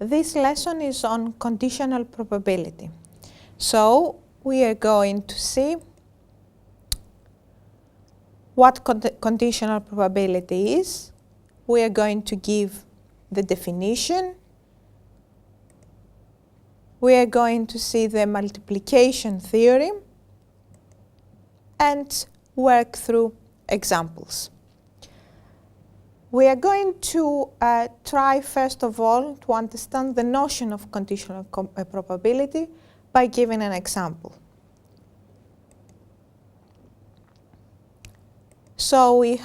This lesson is on conditional probability. So we are going to see what conditional probability is. We are going to give the definition. We are going to see the multiplication theorem and work through examples. We are going to try first of all to understand the notion of conditional probability by giving an example. So we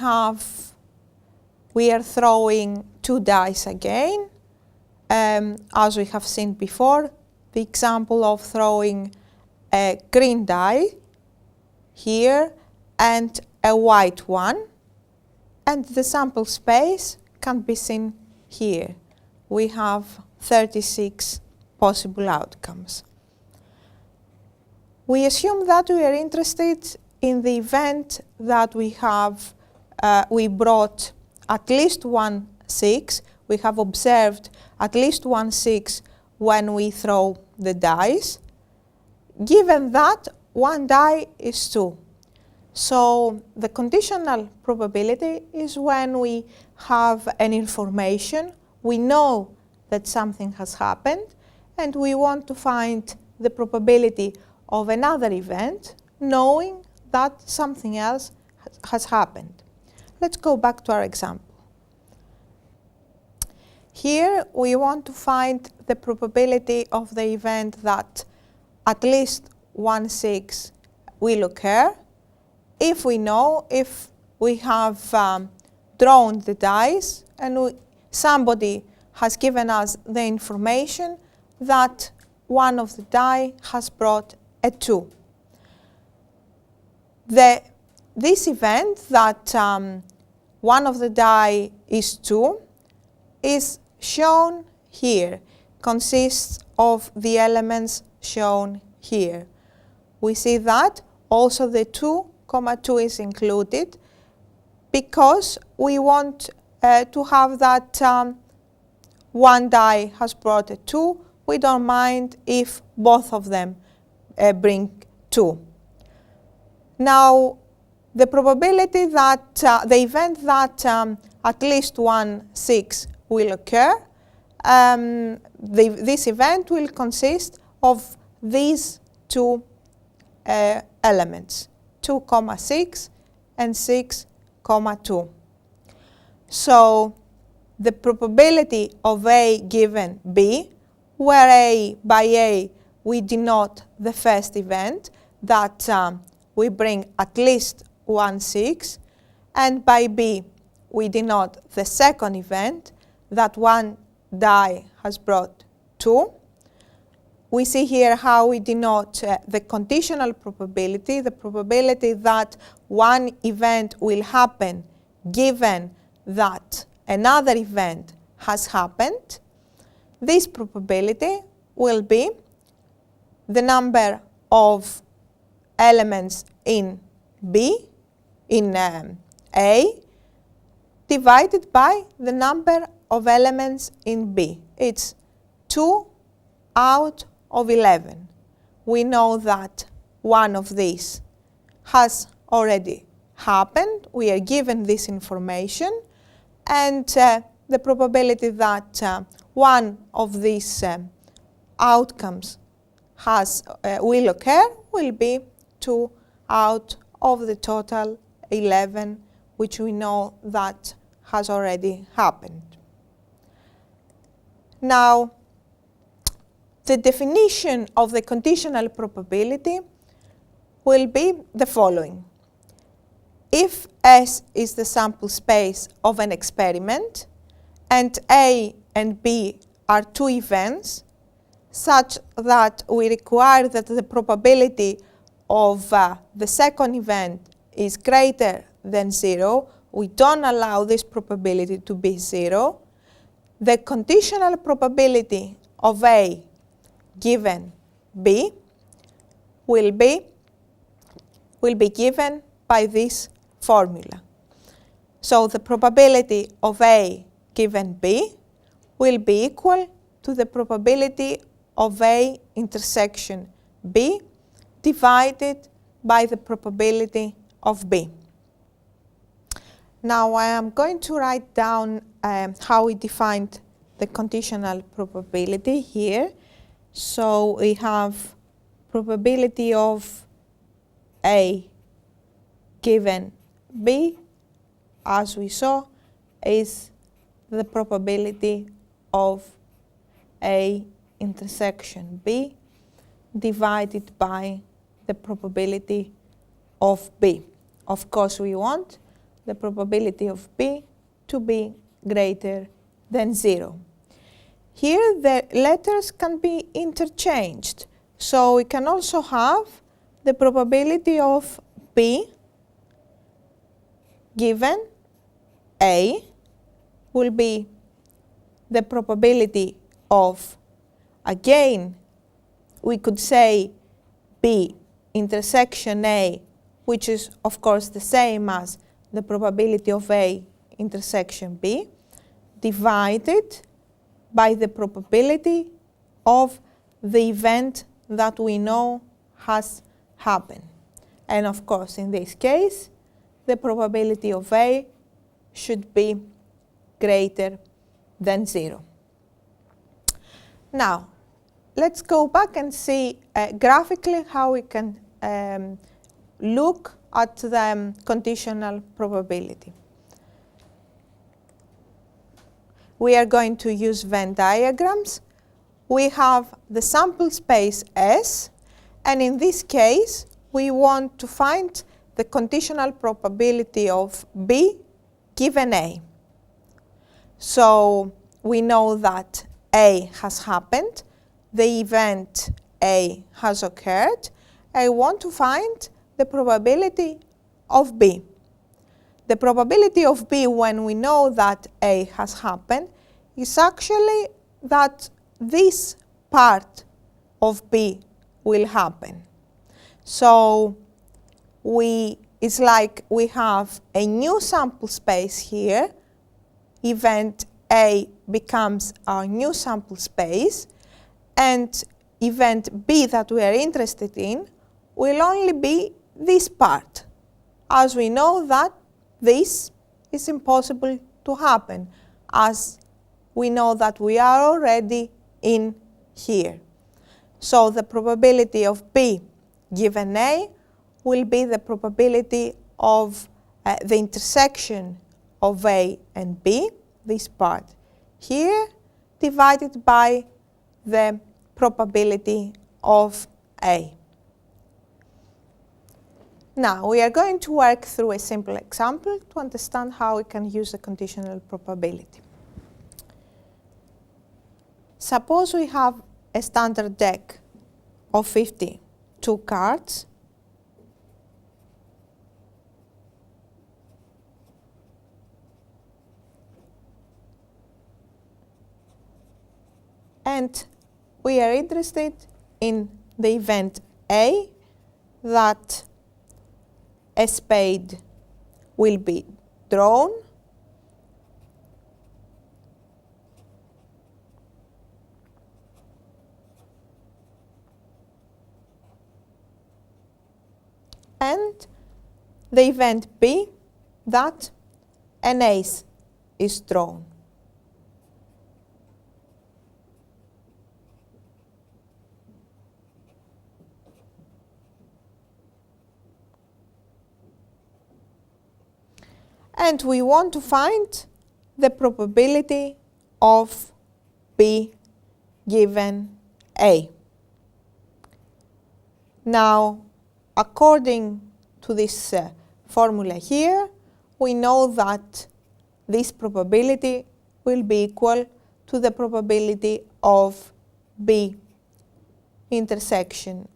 are throwing two dice again, as we have seen before. The example of throwing a green die here and a white one, and the sample space can be seen here. We have 36 possible outcomes. We assume that we are interested in the event that we brought at least one 6. We have observed at least one 6 when we throw the dice, given that one die is 2. So the conditional probability is when we have an information, we know that something has happened, and we want to find the probability of another event, knowing that something else has happened. Let's go back to our example. Here we want to find the probability of the event that at least one 6 will occur. If we know, if we have drawn the dice and somebody has given us the information that one of the die has brought a 2. This event that one of the die is 2 is shown here, consists of the elements shown here. We see that also the 2, 2 is included because we want to have that one die has brought a 2. We don't mind if both of them bring 2. Now, the probability that the event that at least one 6 will occur, this event will consist of these two elements, 2, 6 and 6, 2. So the probability of A given B, where by A we denote the first event that we bring at least one 6, and by B we denote the second event that one die has brought 2. We see here how we denote the conditional probability, the probability that one event will happen given that another event has happened. This probability will be the number of elements in B, in A, divided by the number of elements in B. It's 2 out of 11. We know that one of these has already happened. We are given this information, and the probability that one of these outcomes will occur will be 2 out of the total 11, which we know that has already happened. Now, the definition of the conditional probability will be the following. If S is the sample space of an experiment, and A and B are two events, such that we require that the probability of the second event is greater than 0, we don't allow this probability to be 0, the conditional probability of A given B will be given by this formula. So the probability of A given B will be equal to the probability of A intersection B divided by the probability of B. Now I am going to write down how we defined the conditional probability here. So we have probability of A given B, as we saw, is the probability of A intersection B divided by the probability of B. Of course, we want the probability of B to be greater than 0. Here the letters can be interchanged. So we can also have the probability of B given A will be the probability of, again, we could say B intersection A, which is of course the same as the probability of A intersection B, divided by the probability of the event that we know has happened. And of course, in this case, the probability of A should be greater than 0. Now, let's go back and see graphically how we can look at the conditional probability. We are going to use Venn diagrams. We have the sample space S, and in this case, we want to find the conditional probability of B given A. So we know that A has happened, the event A has occurred. I want to find the probability of B. The probability of B when we know that A has happened is actually that this part of B will happen. So it's like we have a new sample space here. Event A becomes our new sample space, and event B that we are interested in will only be this part, as we know that this is impossible to happen, as we know that we are already in here. So the probability of B given A will be the probability of the intersection of A and B, this part here, divided by the probability of A. Now we are going to work through a simple example to understand how we can use the conditional probability. Suppose we have a standard deck of 52 cards. And we are interested in the event A, that a spade will be drawn, and the event B, that an ace is drawn. And we want to find the probability of B given A. Now, according to this formula here, we know that this probability will be equal to the probability of B intersection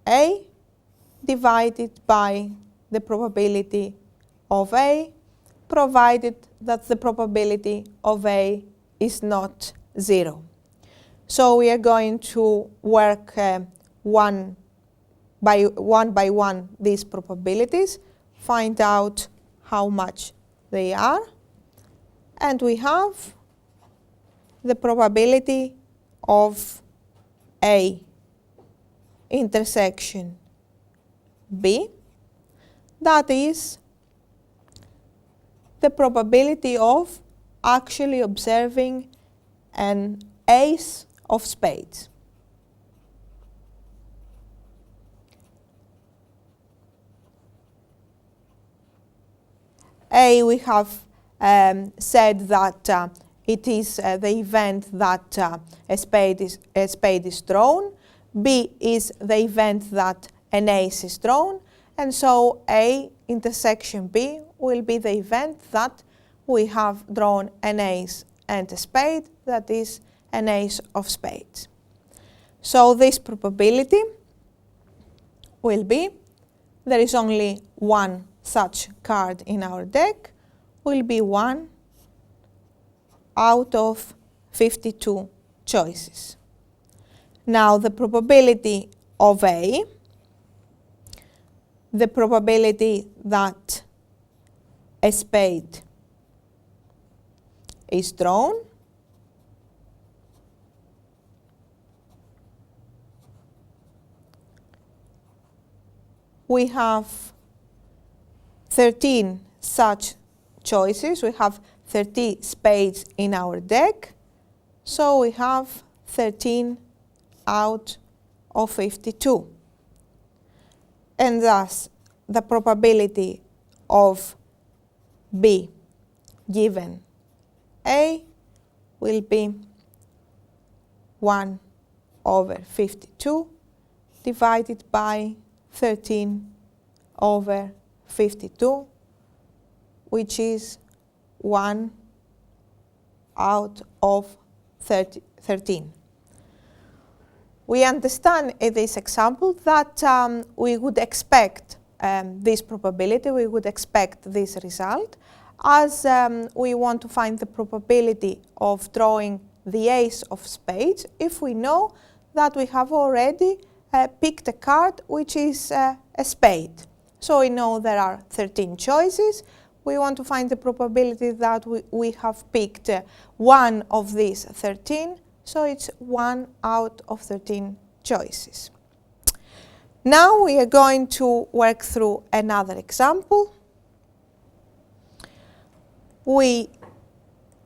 A divided by the probability of A, provided that the probability of A is not 0. So we are going to work one by one these probabilities, find out how much they are, and we have the probability of A intersection B, that is the probability of actually observing an ace of spades. A, we have said that it is the event that a spade is drawn. B is the event that an ace is drawn. And so A intersection B will be the event that we have drawn an ace and a spade, that is an ace of spades. So this probability will be, there is only one such card in our deck, will be 1 out of 52 choices. Now the probability of A, the probability that a spade is drawn, we have 13 such choices. We have 30 spades in our deck, so we have 13 out of 52. And thus, the probability of B given A will be 1 over 52 divided by 13 over 52, which is 1 out of 13. We understand in this example that we would expect this probability, we would expect this result, as we want to find the probability of drawing the ace of spades if we know that we have already picked a card which is a spade. So we know there are 13 choices. We want to find the probability that we have picked one of these 13, so it's 1 out of 13 choices. Now we are going to work through another example. We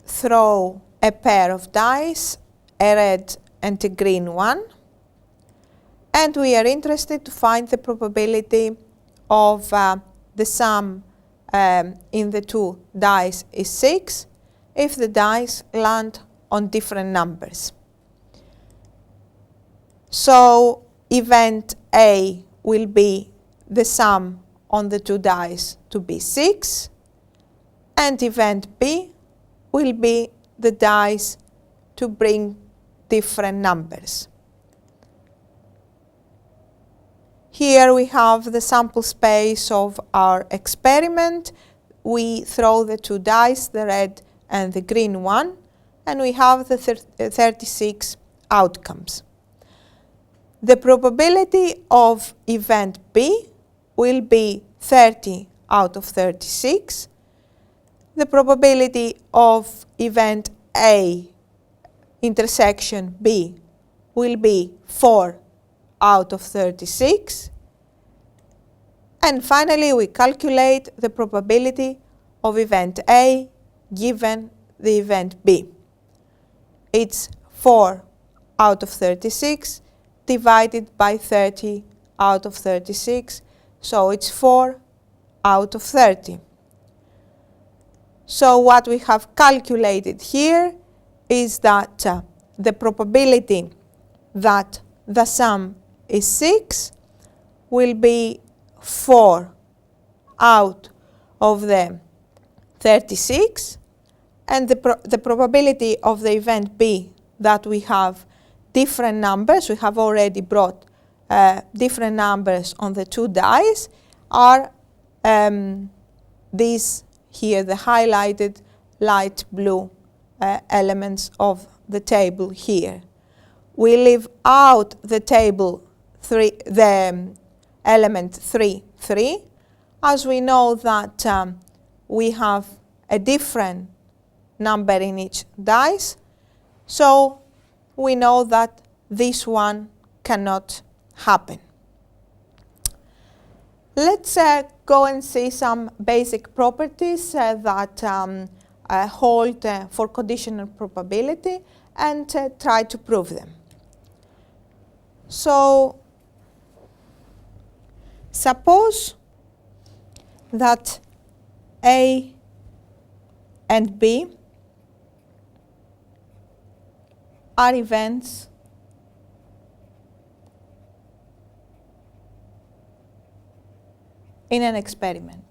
throw a pair of dice, a red and a green one, and we are interested to find the probability of the sum in the two dice is 6 if the dice land on different numbers. So event A will be the sum on the two dice to be 6, and event B will be the dice to bring different numbers. Here we have the sample space of our experiment. We throw the two dice, the red and the green one, and we have the 36 outcomes. The probability of event B will be 30 out of 36. The probability of event A intersection B will be 4 out of 36. And finally, we calculate the probability of event A given the event B. It's 4 out of 36 divided by 30 out of 36, so it's 4 out of 30. So what we have calculated here is that the probability that the sum is 6 will be 4 out of the 36, and the probability of the event B that we have different numbers, we have already brought different numbers on the two dice, are these here, the highlighted light blue elements of the table here. We leave out the table the element 3, 3, as we know that we have a different number in each dice. So we know that this one cannot happen. Let's go and see some basic properties that hold for conditional probability and try to prove them. So, suppose that A and B are events in an experiment.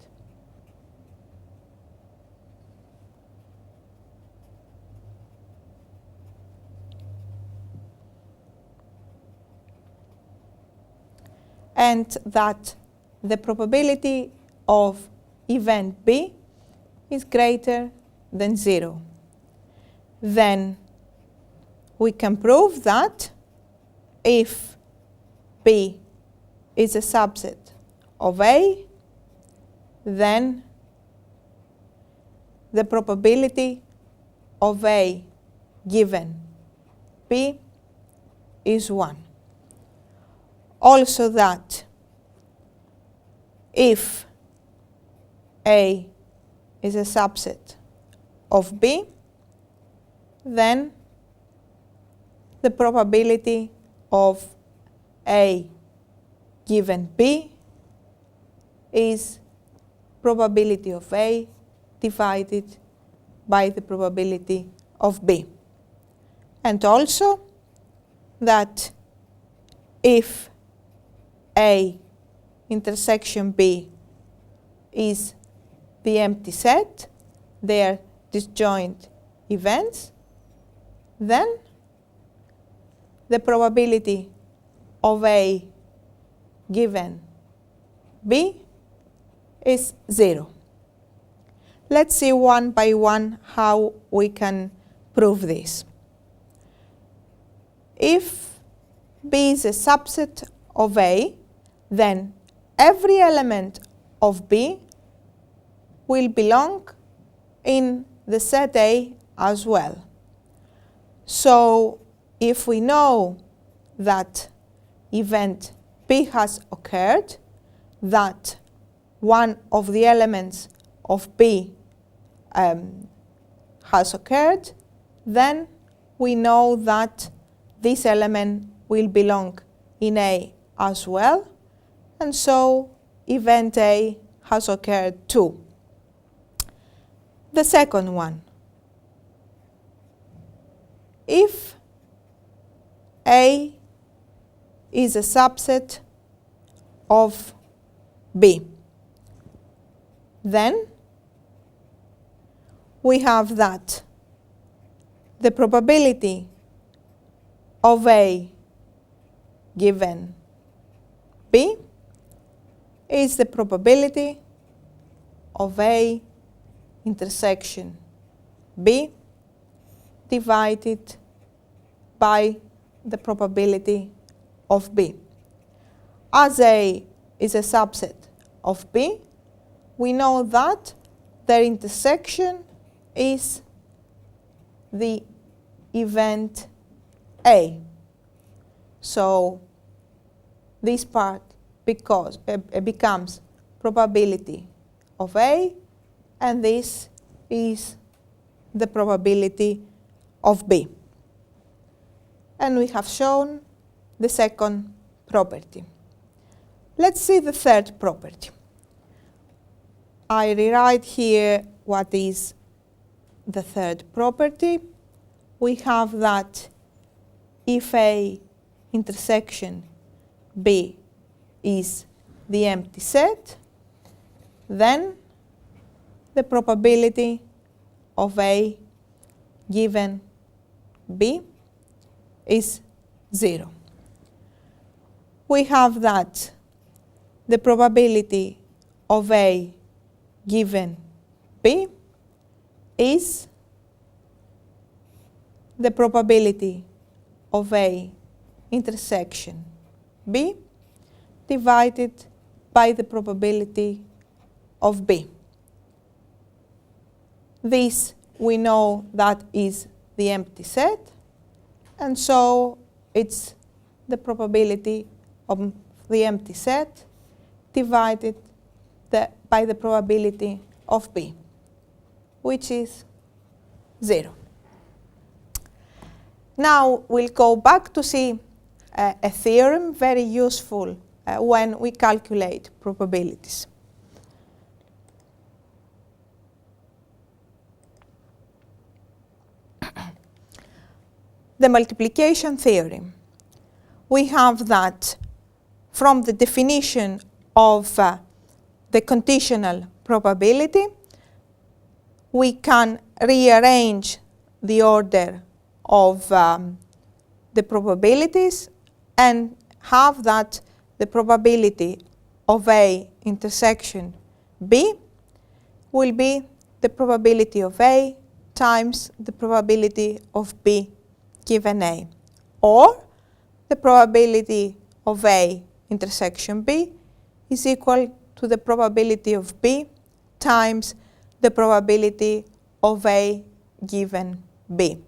And that the probability of event B is greater than 0. Then we can prove that if B is a subset of A, then the probability of A given B is 1. Also that if A is a subset of B, then the probability of A given B is probability of A divided by the probability of B. And also that if A intersection B is the empty set, they are disjoint events, then the probability of A given B is 0. Let's see one by one how we can prove this. If B is a subset of A, then every element of B will belong in the set A as well. So if we know that event B has occurred, that one of the elements of B has occurred, then we know that this element will belong in A as well, and so event A has occurred too. The second one, if A is a subset of B, then we have that the probability of A given B is the probability of A intersection B divided by the probability of B. As A is a subset of B, we know that their intersection is the event A. So this part becomes probability of A, and this is the probability of B. And we have shown the second property. Let's see the third property. I rewrite here what is the third property. We have that if A intersection B is the empty set, then the probability of A given B is 0. We have that the probability of A given B is the probability of A intersection B divided by the probability of B. This we know that is the empty set, and so it's the probability of the empty set divided by the probability of B, which is 0. Now we'll go back to see a theorem very useful when we calculate probabilities. The multiplication theorem. We have that from the definition of the conditional probability, we can rearrange the order of the probabilities and have that the probability of A intersection B will be the probability of A times the probability of B given A, or the probability of A intersection B is equal to the probability of B times the probability of A given B.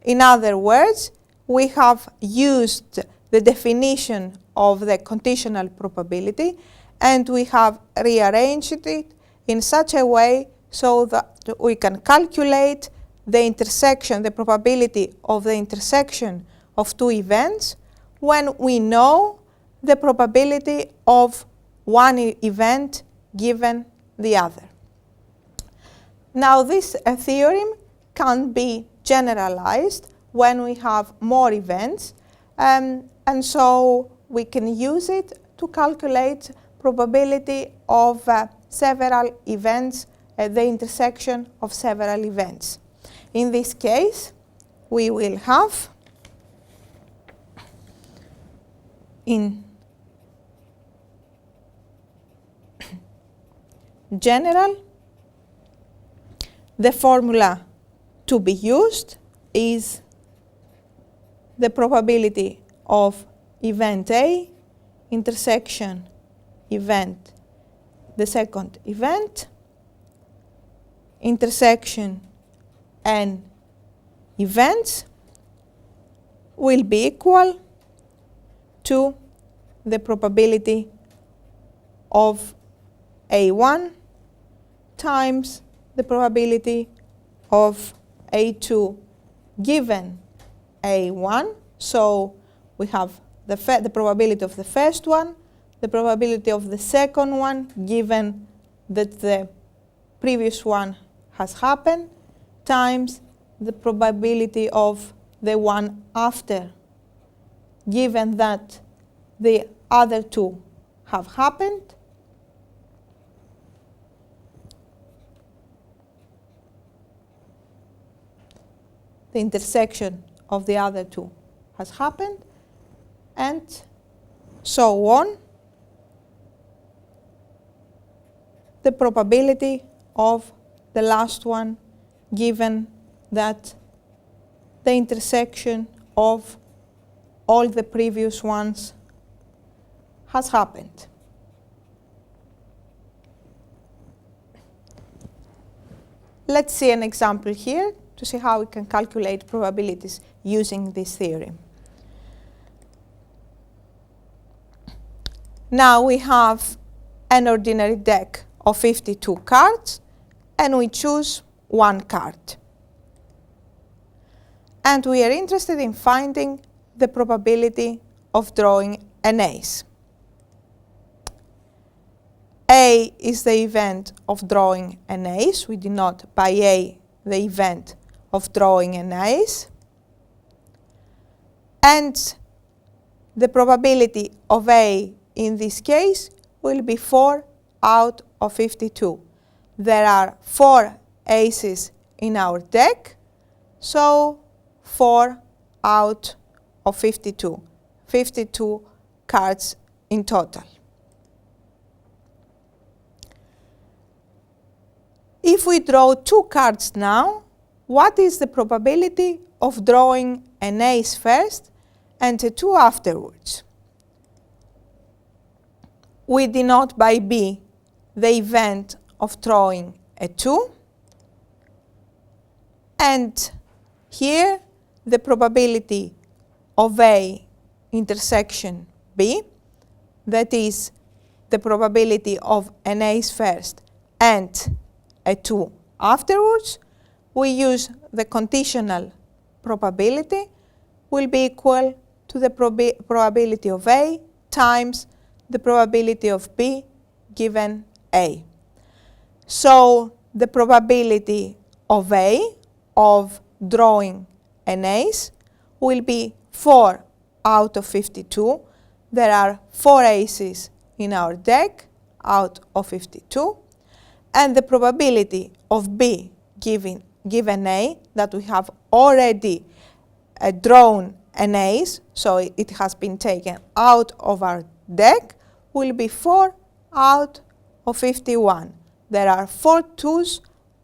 In other words, we have used the definition of the conditional probability and we have rearranged it in such a way so that we can calculate the intersection, the probability of the intersection of two events when we know the probability of one event given the other. Now this theorem can be generalized when we have more events, and so we can use it to calculate probability of several events at the intersection of several events. In this case, we will have in general, the formula to be used is the probability of event A intersection event, the second event, intersection n events will be equal to the probability of A1 times the probability of A2 given A1. So we have the probability of the first one, the probability of the second one given that the previous one has happened, times the probability of the one after, given that the other two have happened. The intersection of the other two has happened, and so on. The probability of the last one given that the intersection of all the previous ones has happened. Let's see an example here to see how we can calculate probabilities using this theorem. Now we have an ordinary deck of 52 cards and we choose one card. And we are interested in finding the probability of drawing an ace. A is the event of drawing an ace. We denote by A the event of drawing an ace. And the probability of A in this case will be 4 out of 52. There are 4 aces in our deck, so 4 out of 52. 52 cards in total. If we draw 2 cards now, what is the probability of drawing an ace first and a 2 afterwards? We denote by B the event of drawing a 2, and here the probability of A intersection B, that is the probability of an A's first and a 2 afterwards, we use the conditional probability will be equal to the probability of A times the probability of B given A. So the probability of A of drawing an ace will be 4 out of 52. There are 4 aces in our deck out of 52. And the probability of B given A, that we have already drawn an ace, so it has been taken out of our deck, will be 4 out of 51. There are 4 2s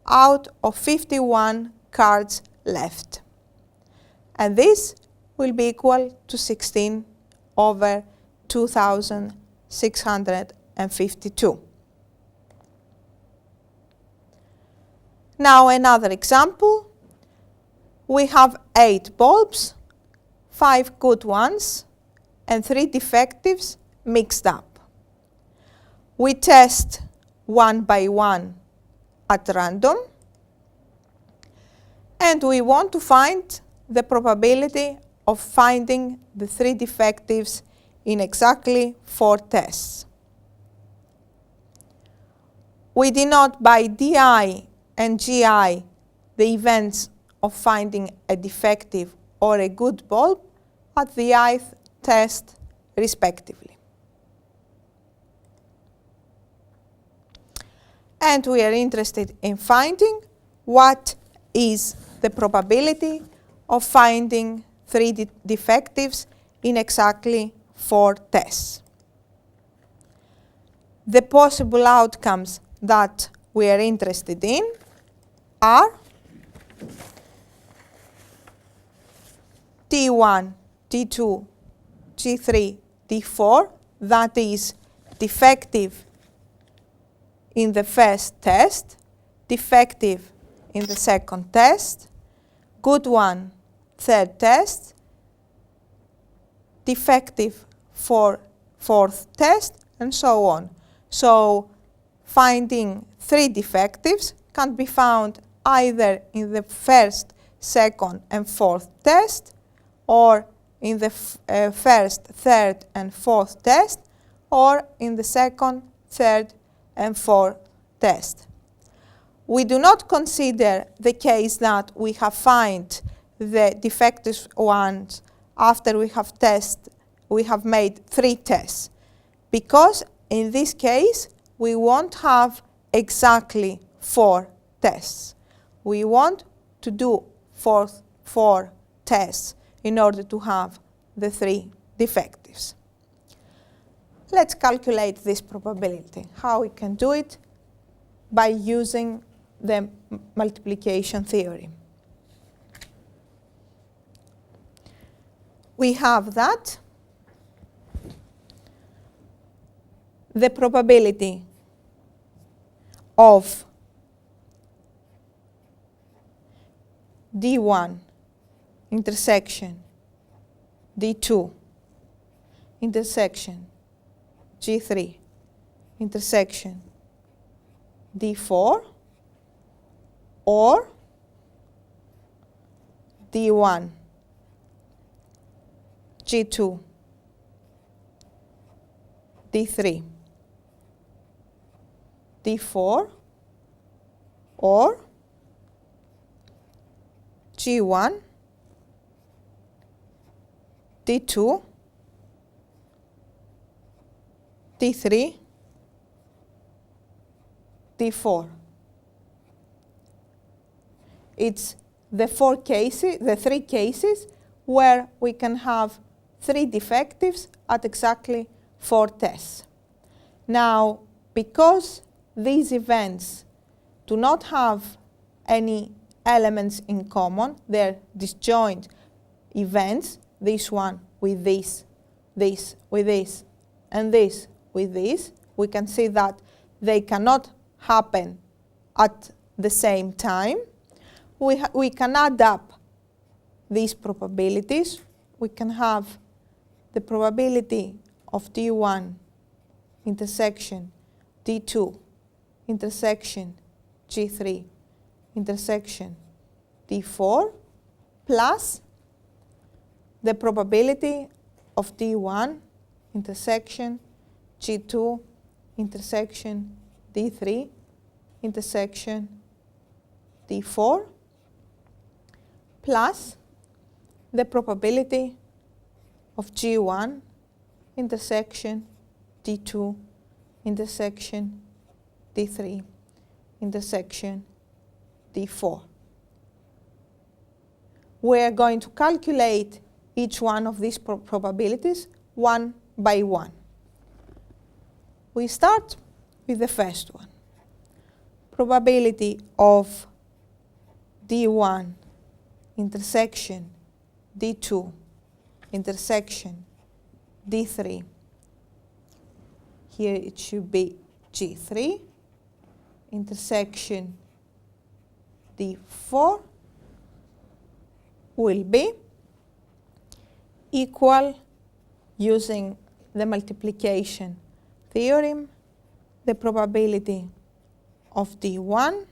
out of 51 cards left. And this will be equal to 16 over 2,652. Now another example. We have 8 bulbs, 5 good ones, and 3 defectives mixed up. We test one by one at random, and we want to find the probability of finding the 3 defectives in exactly 4 tests. We denote by DI and GI the events of finding a defective or a good bulb at the ith test respectively. And we are interested in finding what is the probability of finding 3 defectives in exactly 4 tests. The possible outcomes that we are interested in are T1, T2, T3, T4, that is defective in the first test, defective in the second test, good one, third test, defective for fourth test, and so on. So finding 3 defectives can be found either in the first, second, and fourth test, or in the first, third, and fourth test, or in the second, third, and fourth test. We do not consider the case that we have found the defective ones after we have made 3 tests, because in this case we won't have exactly 4 tests. We want to do 4 tests in order to have the 3 defectives. Let's calculate this probability. How we can do it? By using the multiplication theory. We have that the probability of D1 intersection D2 intersection G3 intersection D4 or D1 G2 D3 D4 or G1 D2 D3 D4. It's the 3 cases where we can have 3 defectives at exactly 4 tests. Now, because these events do not have any elements in common, they're disjoint events, this one with this with this, and this with this, we can see that they cannot happen at the same time. We can add up these probabilities. we can have the probability of D1 intersection D2 intersection G3 intersection D4 plus the probability of D1 intersection G2 intersection D3 intersection D4 plus the probability of G1 intersection D2 intersection D3 intersection D4. We are going to calculate each one of these probabilities one by one. We start with the first one. Probability of D1 intersection D2 intersection D3. Here it should be G3 intersection D4 will be equal, using the multiplication theorem, the probability of D1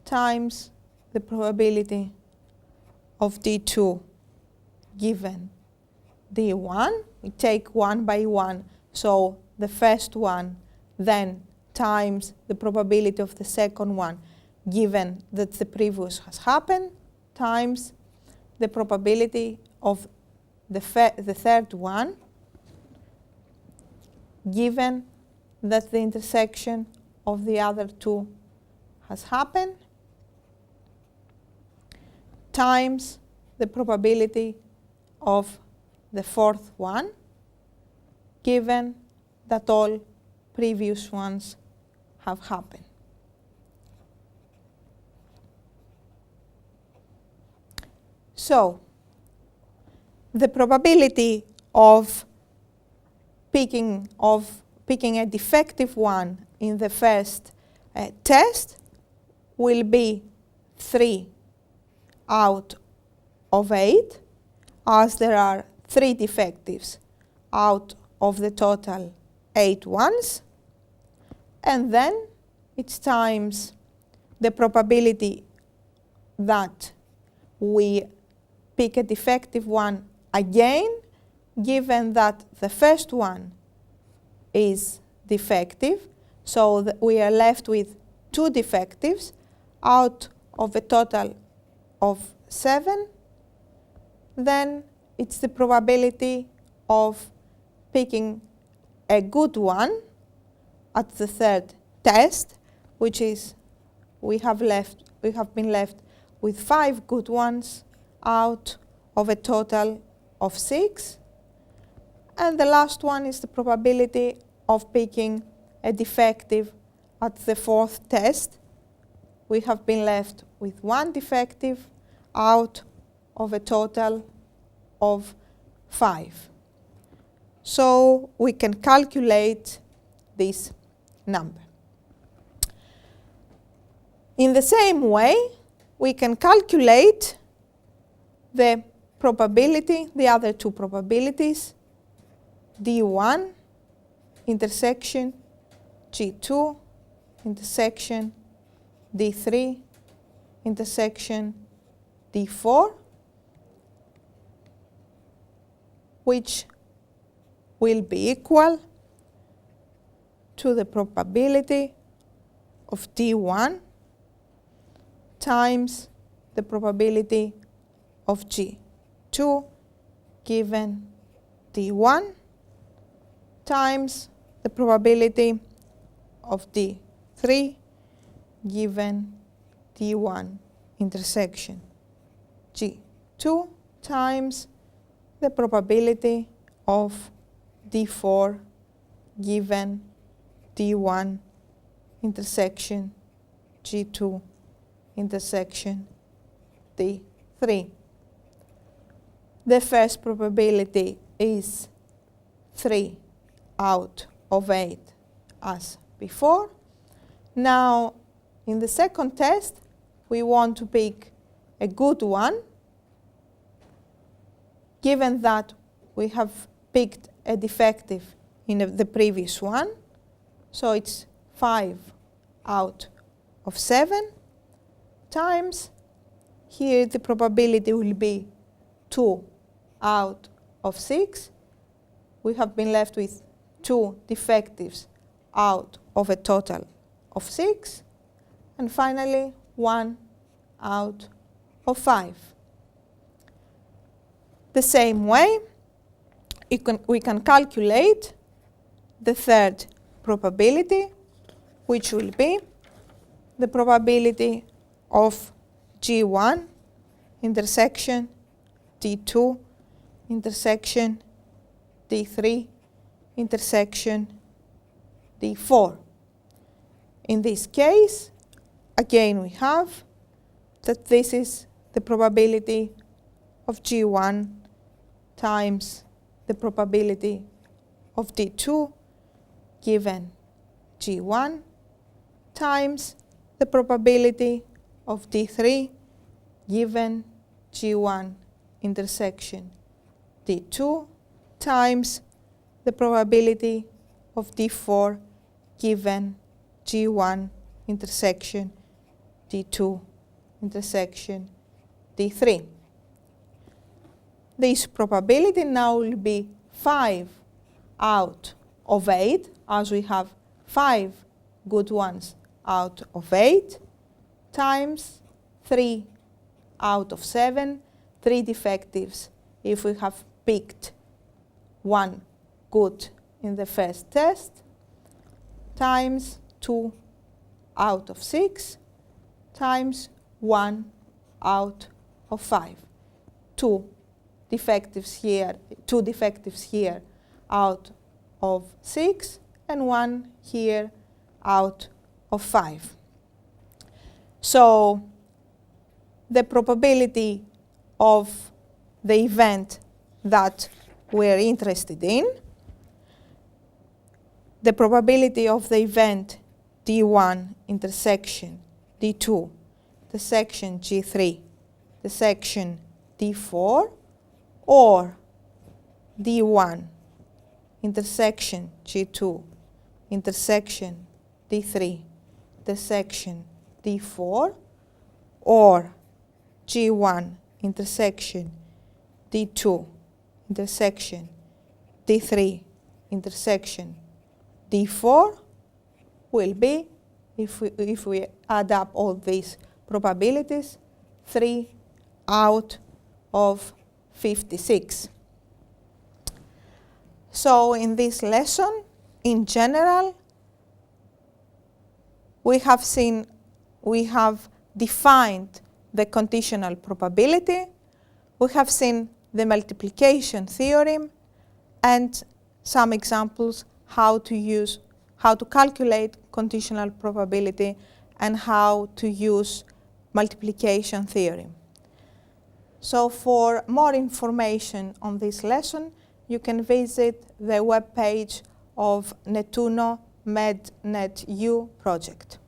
times the probability of D2 given D1. We take one by one, so the first one then times the probability of the second one given that the previous has happened times the probability of the third one given that the intersection of the other two has happened times the probability of the fourth one given that all previous ones have happened. So, the probability of picking a defective one in the first test will be 3 out of 8, as there are 3 defectives out of the total 8 ones. And then it's times the probability that we pick a defective one again, given that the first one is defective. So we are left with 2 defectives out of a total of 7. Then it's the probability of picking a good one at the third test, which is we have been left with 5 good ones out of a total of 6. And the last one is the probability of picking a defective at the fourth test. We have been left with 1 defective out of a total of 5. So we can calculate this number. In the same way, we can calculate the probability, the other 2 probabilities, D1 intersection G2 intersection D3 intersection D4, which will be equal to the probability of D1 times the probability of G2 given D1 times the probability of D3 given D1 intersection G2 times the probability of D4 given D1 intersection G2 intersection D3. The first probability is 3 out of 8 as before. Now, in the second test, we want to pick a good one given that we have picked a defective in the previous one, so it's 5 out of 7 times, here the probability will be 2 out of 6. We have been left with 2 defectives out of a total of 6. And finally, 1 out of 5. The same way, we can calculate the third probability, which will be the probability of G1 intersection D2 intersection D3 intersection D4. In this case, again we have that this is the probability of G1 times the probability of D2 given G1 times the probability of D3 given G1 intersection D2 times the probability of D4 given G1 intersection D2 intersection D3. This probability now will be 5 out of 8, as we have 5 good ones out of 8, times 3 out of 7, 3 defectives if we have picked 1 good in the first test, times 2 out of 6, times 1 out of 5. 2 defectives here out of 6, and 1 here out of 5. So the probability of the event that we're interested in, the probability of the event D1 intersection D2, the section G3, the section D4, or D1 intersection G2 intersection D3, the section D4, or G1 intersection D2 intersection D3 intersection D4 will be, if we add up all these probabilities, 3 out of 56. So in this lesson, in general, we have defined the conditional probability, we have seen the multiplication theorem, and some examples how to calculate conditional probability and how to use multiplication theorem. So for more information on this lesson, you can visit the webpage of UNINETTUNO MedNetU project.